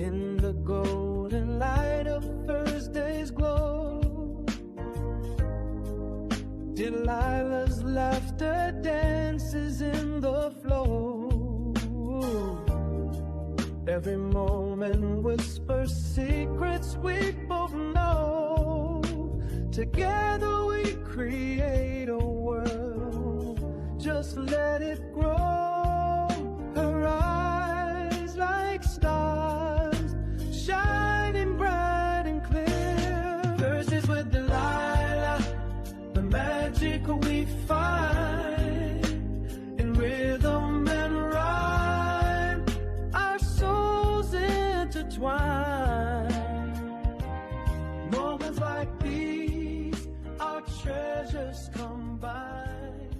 in the golden light of Thursday's glow. Delilah's laughter dances in the flow. Every moment whispers secrets we both know. Together we create a world. Just let it grow. Her eyes like stars, shining bright and clear. Thursdays with Delilah, the magic we find in rhythm and rhyme. Our souls intertwine. Moments like these, our treasures combine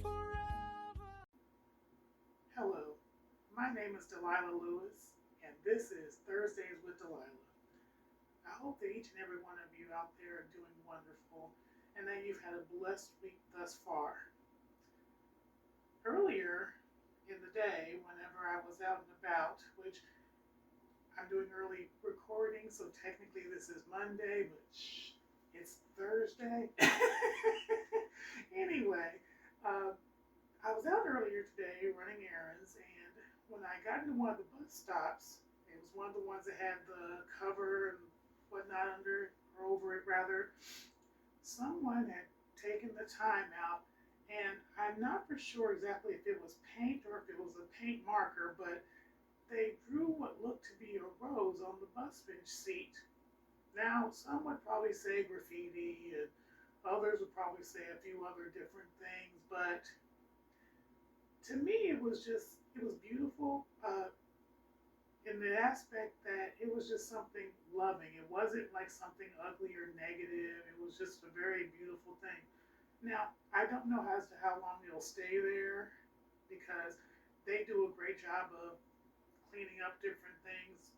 forever. Hello, my name is Delilah Lewis, and this is Thursdays with Delilah. I hope that each and every one of you out there are doing wonderful and that you've had a blessed week thus far. Earlier in the day, whenever I was out and about, which I'm doing early recording, so technically this is Monday, but it's Thursday. Anyway, I was out earlier today running errands, and when I got into one of the bus stops, it was one of the ones that had the cover and whatnot under, or over it rather, someone had taken the time out, and I'm not for sure exactly if it was paint or if it was a paint marker, but they drew what looked to be a rose on the bus bench seat. Now, some would probably say graffiti, and others would probably say a few other different things, but to me, it was beautiful in the aspect that it was just something loving. It wasn't like something ugly or negative. It was just a very beautiful thing. Now, I don't know as to how long it'll stay there because they do a great job of cleaning up different things,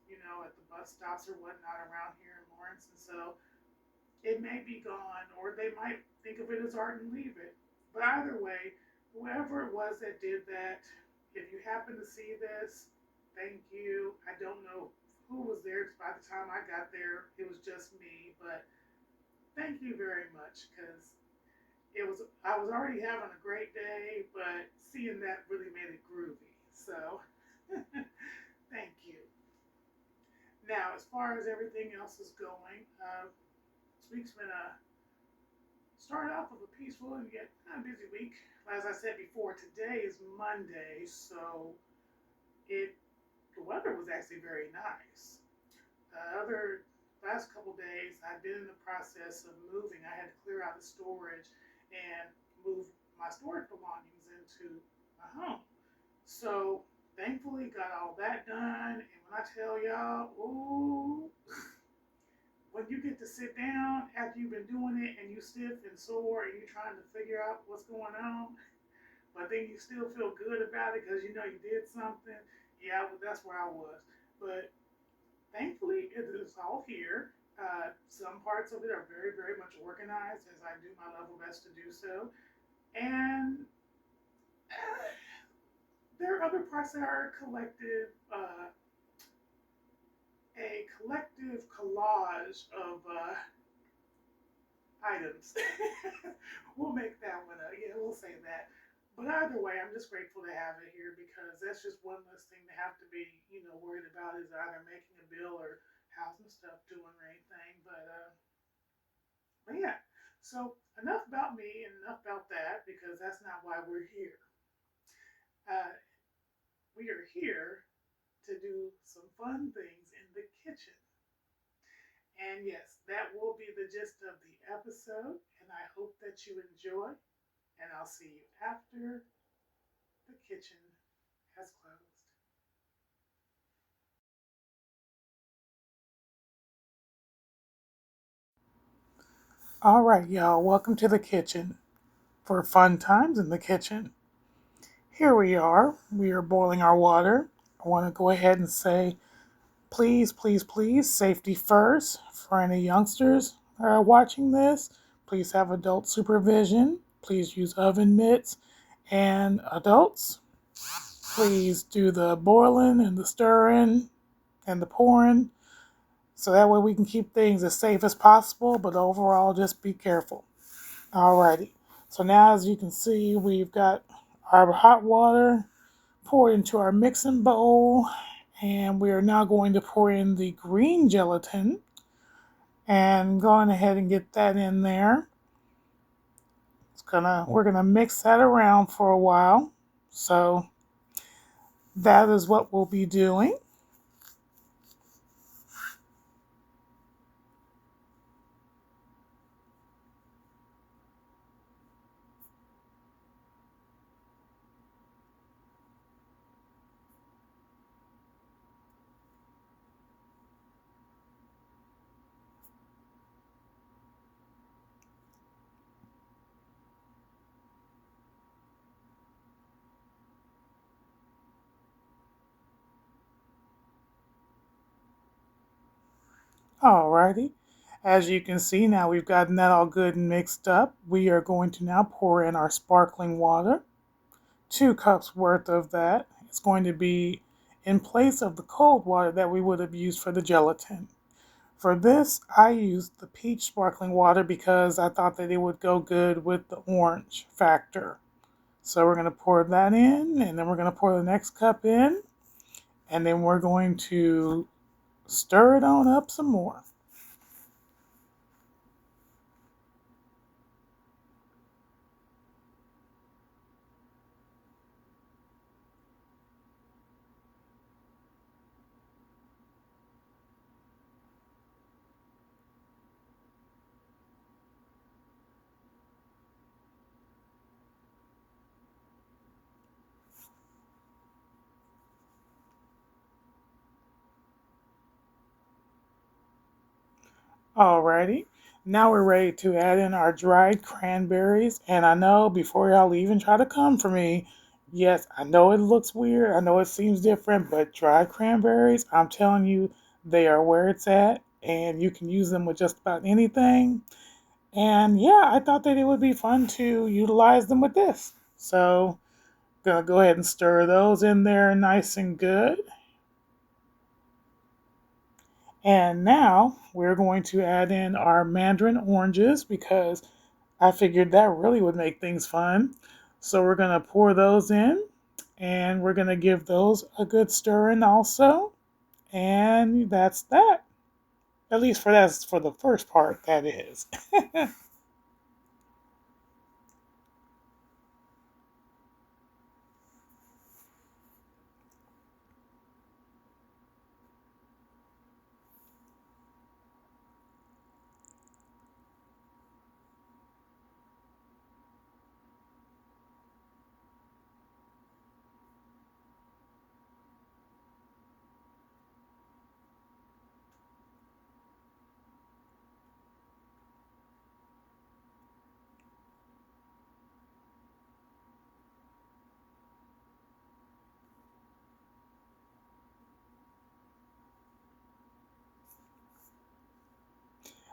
at the bus stops or whatnot around here in Lawrence. And so it may be gone, or they might think of it as art and leave it. But either way, whoever it was that did that, if you happen to see this, thank you. I don't know who was there, because by the time I got there, it was just me. But thank you very much, because I was already having a great day, but seeing that really made it groovy. So thank you. Now, as far as everything else is going, this week's been start off with a peaceful and yet kind of busy week. As I said before, today is Monday, so the weather was actually very nice. The last couple days, I've been in the process of moving. I had to clear out the storage and move my storage belongings into my home. So thankfully got all that done, and when I tell y'all, ooh, when you get to sit down after you've been doing it and you stiff and sore and you're trying to figure out what's going on, but then you still feel good about it because you know you did something, yeah, well, that's where I was. But thankfully it is all here. Some parts of it are very, very much organized as I do my level best to do so. And there are other parts that are a collective collage of items. We'll make that one up. Yeah, we'll say that. But either way, I'm just grateful to have it here because that's just one less thing to have to be, worried about is either making a bill or housing stuff doing or anything. But yeah. So enough about me and enough about that because that's not why we're here. We are here to do some fun things in the kitchen. And yes, that will be the gist of the episode, and I hope that you enjoy, and I'll see you after the kitchen has closed. All right, y'all, welcome to the kitchen for fun times in the kitchen. Here we are boiling our water. I want to go ahead and say, please, please, please, safety first. For any youngsters that are watching this, please have adult supervision. Please use oven mitts. And adults, please do the boiling and the stirring and the pouring, so that way we can keep things as safe as possible, but overall just be careful. Alrighty. So now as you can see, we've got our hot water poured into our mixing bowl, and we are now going to pour in the green gelatin and going ahead and get that in there. We're gonna mix that around for a while. So that is what we'll be doing. Alrighty. As you can see, now we've gotten that all good and mixed up. We are going to now pour in our sparkling water. 2 cups worth of that. It's going to be in place of the cold water that we would have used for the gelatin. For this, I used the peach sparkling water because I thought that it would go good with the orange factor. So we're going to pour that in, and then we're going to pour the next cup in, and then we're going to stir it on up some more. Alrighty, now we're ready to add in our dried cranberries. And I know before y'all even try to come for me, yes, I know it looks weird, I know it seems different, but dried cranberries, I'm telling you, they are where it's at, and you can use them with just about anything. And yeah, I thought that it would be fun to utilize them with this. So, gonna go ahead and stir those in there nice and good. And now we're going to add in our mandarin oranges because I figured that really would make things fun. So we're going to pour those in and we're going to give those a good stirring also. And that's that. At least that's for the first part, that is.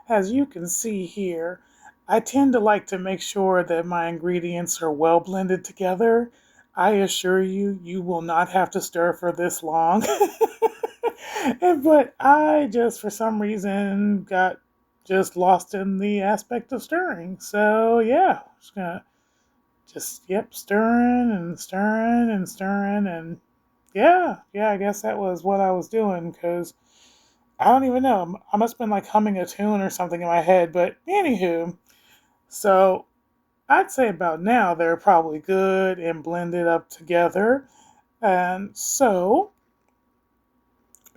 As you can see here, I tend to like to make sure that my ingredients are well blended together. I assure you, you will not have to stir for this long. But I just, for some reason, got just lost in the aspect of stirring. So yeah, just gonna yep, stirring and stirring and stirring and yeah, I guess that was what I was doing because I don't even know. I must have been like humming a tune or something in my head. But anywho, so I'd say about now they're probably good and blended up together. And so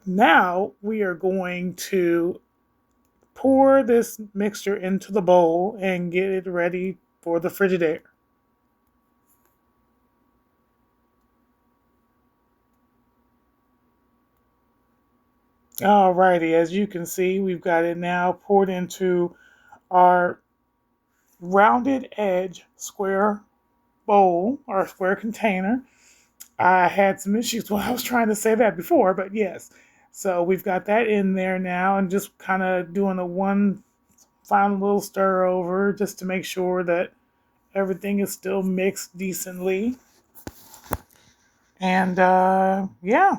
now we are going to pour this mixture into the bowl and get it ready for the Frigidaire. Alrighty, as you can see, we've got it now poured into our rounded edge square bowl or square container. I had some issues when I was trying to say that before, but yes. So we've got that in there now and just kind of doing a one final little stir over just to make sure that everything is still mixed decently. And yeah,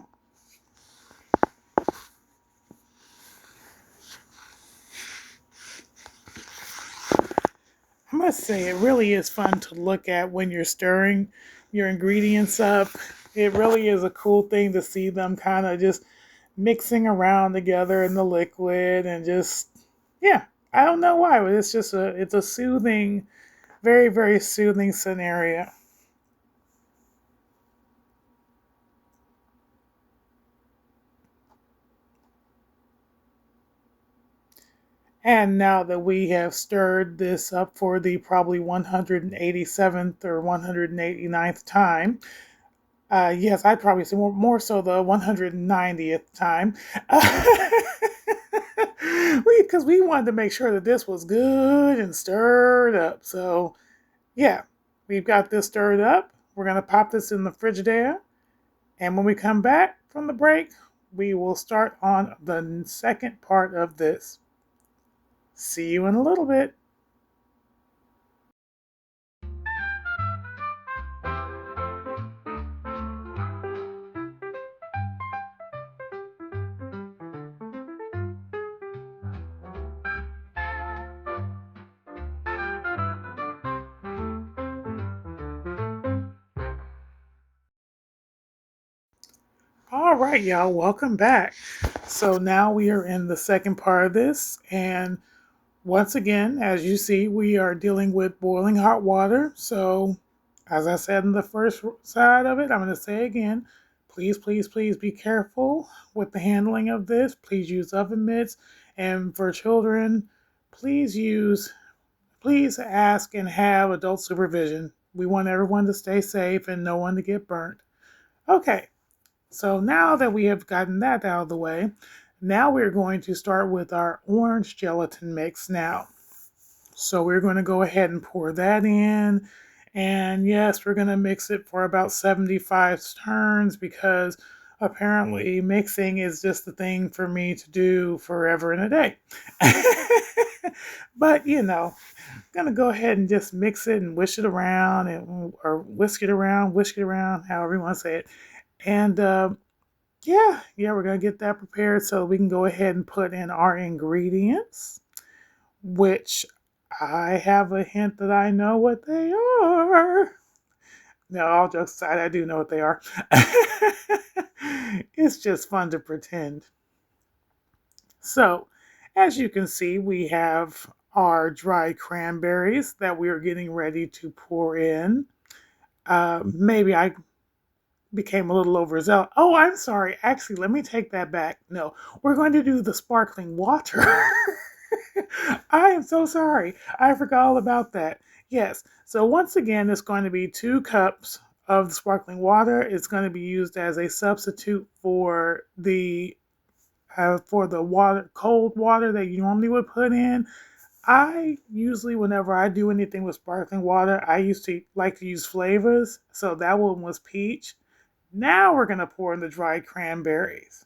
I must say, it really is fun to look at when you're stirring your ingredients up. It really is a cool thing to see them kind of just mixing around together in the liquid and just, yeah, I don't know why, but it's a soothing, very, very soothing scenario. And now that we have stirred this up for the probably 187th or 189th time, yes, I'd probably say more so the 190th time. Because we wanted to make sure that this was good and stirred up. So, yeah, we've got this stirred up. We're going to pop this in the Frigidaire. And when we come back from the break, we will start on the second part of this. See you in a little bit. All right, y'all, welcome back. So now we are in the second part of this, and once again, as you see, we are dealing with boiling hot water. So, as I said in the first side of it, I'm going to say again, please, please, please be careful with the handling of this. Please use oven mitts, and for children, please please ask and have adult supervision. We want everyone to stay safe and no one to get burnt. Okay, so now that we have gotten that out of the way, now we're going to start with our orange gelatin mix now. So we're going to go ahead and pour that in. And yes, we're going to mix it for about 75 turns because apparently mixing is just the thing for me to do forever and a day. But I'm going to go ahead and just mix it and whisk it around or whisk it around, however you want to say it. And yeah, we're going to get that prepared so we can go ahead and put in our ingredients, which I have a hint that I know what they are. No, all jokes aside, I do know what they are. It's just fun to pretend. So, as you can see, we have our dried cranberries that we are getting ready to pour in. Maybe I became a little overzealous. Oh, I'm sorry. Actually, let me take that back. No, we're going to do the sparkling water. I am so sorry. I forgot all about that. Yes. So once again, it's going to be 2 cups of the sparkling water. It's going to be used as a substitute for the water, cold water that you normally would put in. I usually, whenever I do anything with sparkling water, I used to like to use flavors. So that one was peach. Now we're going to pour in the dried cranberries.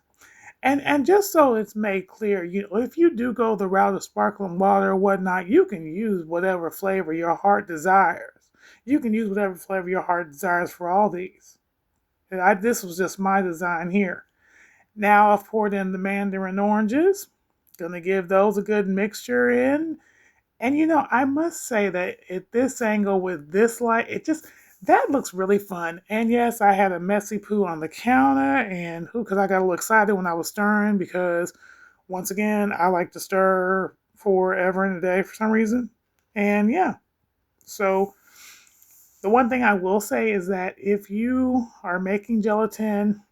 And just so it's made clear, if you do go the route of sparkling water or whatnot, you can use whatever flavor your heart desires. You can use whatever flavor your heart desires for all these. This was just my design here. Now I've poured in the mandarin oranges. Gonna give those a good mixture in. And I must say that at this angle with this light, that looks really fun. And yes, I had a messy poo on the counter, and who, because I got a little excited when I was stirring because once again, I like to stir forever and a day for some reason. And yeah, so the one thing I will say is that if you are making gelatin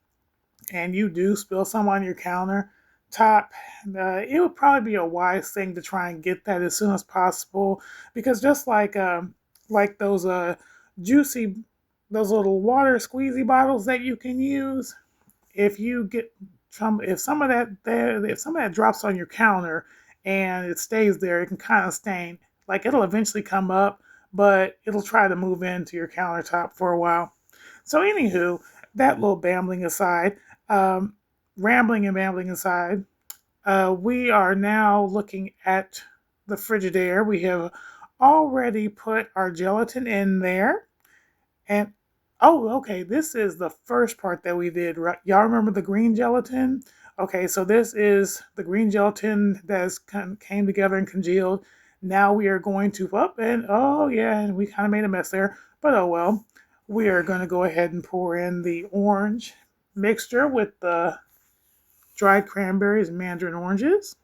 and you do spill some on your countertop, it would probably be a wise thing to try and get that as soon as possible because just like those juicy those little water squeezy bottles that you can use, if you get if some of that drops on your counter and it stays there, it can kind of stain. Like it'll eventually come up, but it'll try to move into your countertop for a while. So anywho, that little um, rambling and bambling aside, we are now looking at the Frigidaire. We have already put our gelatin in there. And oh, okay, this is the first part that we did. Right? Y'all remember the green gelatin? Okay, so this is the green gelatin that came together and congealed. Now we are going to up and oh yeah, and we kind of made a mess there, but oh well. We are going to go ahead and pour in the orange mixture with the dried cranberries and mandarin oranges.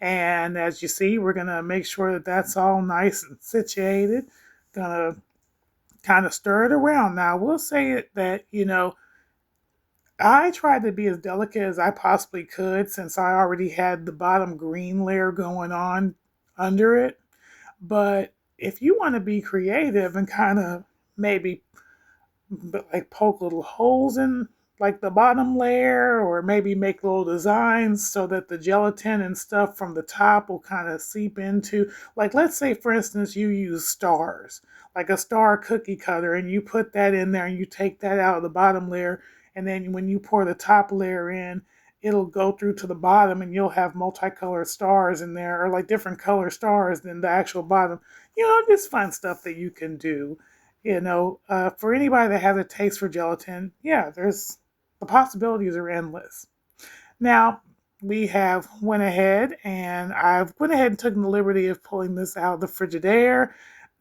And as you see, we're going to make sure that that's all nice and situated. Gonna kind of stir it around. Now, we'll say it that, I tried to be as delicate as I possibly could since I already had the bottom green layer going on under it. But if you want to be creative and kind of maybe like poke little holes in like the bottom layer or maybe make little designs so that the gelatin and stuff from the top will kind of seep into, like, let's say for instance you use stars, like a star cookie cutter, and you put that in there and you take that out of the bottom layer, and then when you pour the top layer in, it'll go through to the bottom and you'll have multicolored stars in there, or like different color stars than the actual bottom. Just fun stuff that you can do. For anybody that has a taste for gelatin, yeah, there's the possibilities are endless. Now, we have went ahead and I've went ahead and taken the liberty of pulling this out of the Frigidaire.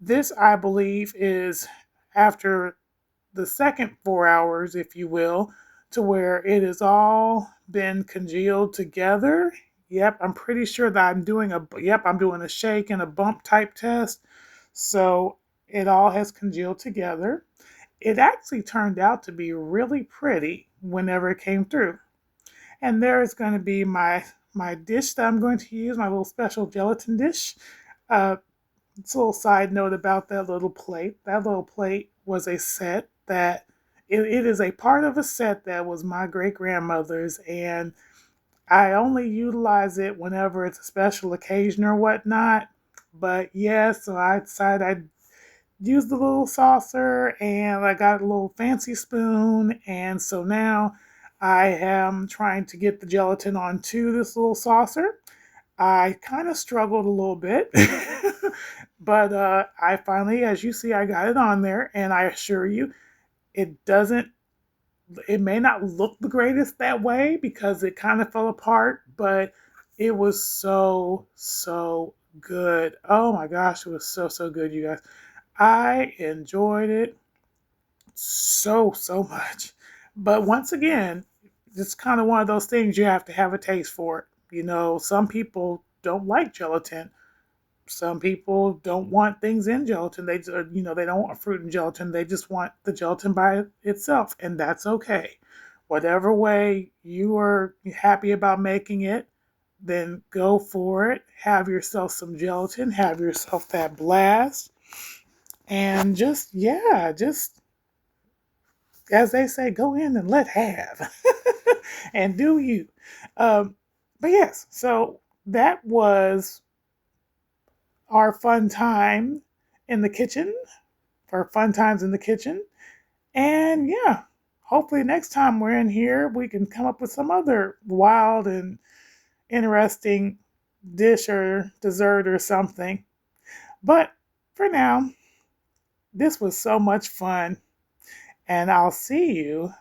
This, I believe, is after the second 4 hours, if you will, to where it has all been congealed together. Yep, I'm pretty sure that I'm doing a shake and a bump type test. So it all has congealed together. It actually turned out to be really pretty whenever it came through. And there is going to be my dish that I'm going to use, my little special gelatin dish. It's a little side note about that little plate. That little plate was a set that it is a part of a set that was my great grandmother's, and I only utilize it whenever it's a special occasion or whatnot. But yeah, so I decided I'd use the little saucer, and I got a little fancy spoon, and so now I am trying to get the gelatin onto this little saucer. I kind of struggled a little bit, but I finally, as you see, I got it on there, and I assure you, it doesn't. It may not look the greatest that way because it kind of fell apart, but it was so good. Oh my gosh, it was so good, you guys. I enjoyed it so much. But once again, it's kind of one of those things you have to have a taste for it. Some people don't like gelatin. Some people don't want things in gelatin. They don't want fruit in gelatin. They just want the gelatin by itself, and that's okay. Whatever way you are happy about making it, then go for it. Have yourself some gelatin. Have yourself that blast, and just as they say, go in and let have, and do you. Um, but yes, so that was our fun time in the kitchen, for fun times in the kitchen. And yeah, hopefully next time we're in here, we can come up with some other wild and interesting dish or dessert or something. But for now, this was so much fun, and I'll see you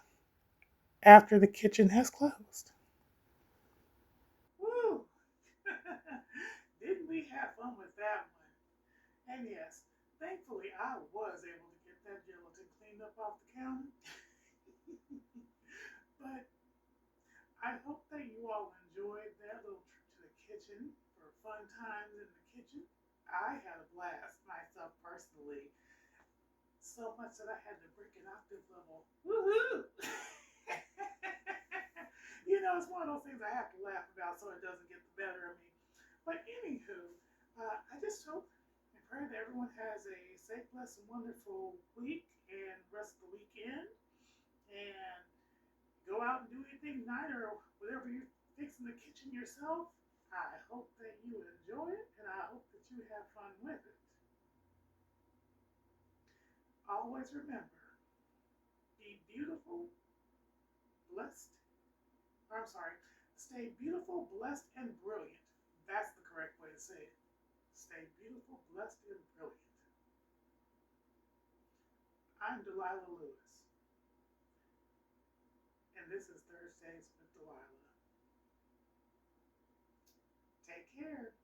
after the kitchen has closed. Woo! Didn't we have fun with that one? And yes, thankfully I was able to get that gelatin cleaned up off the counter. But I hope that you all enjoyed that little trip to the kitchen for fun times in the kitchen. I had a blast myself personally, so much that I had to break an octave level. Woohoo! It's one of those things I have to laugh about so it doesn't get the better of me. But anywho, I just hope and pray that everyone has a safe, blessed, and wonderful week and rest of the weekend. And go out and do anything tonight or whatever you're fixing the kitchen yourself. I hope that you enjoy it, and I hope that you have fun with it. Always remember, be beautiful, blessed, or I'm sorry, stay beautiful, blessed, and brilliant. That's the correct way to say it. Stay beautiful, blessed, and brilliant. I'm Delilah Lewis, and this is Thursdays with Delilah. Take care.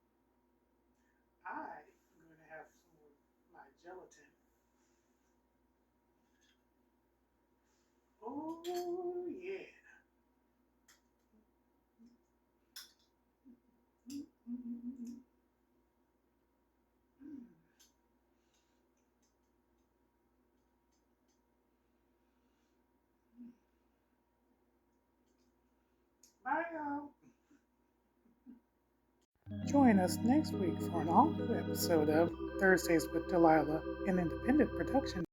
Bye, y'all. Join us next week for an all new episode of Thursdays with Delilah, an independent production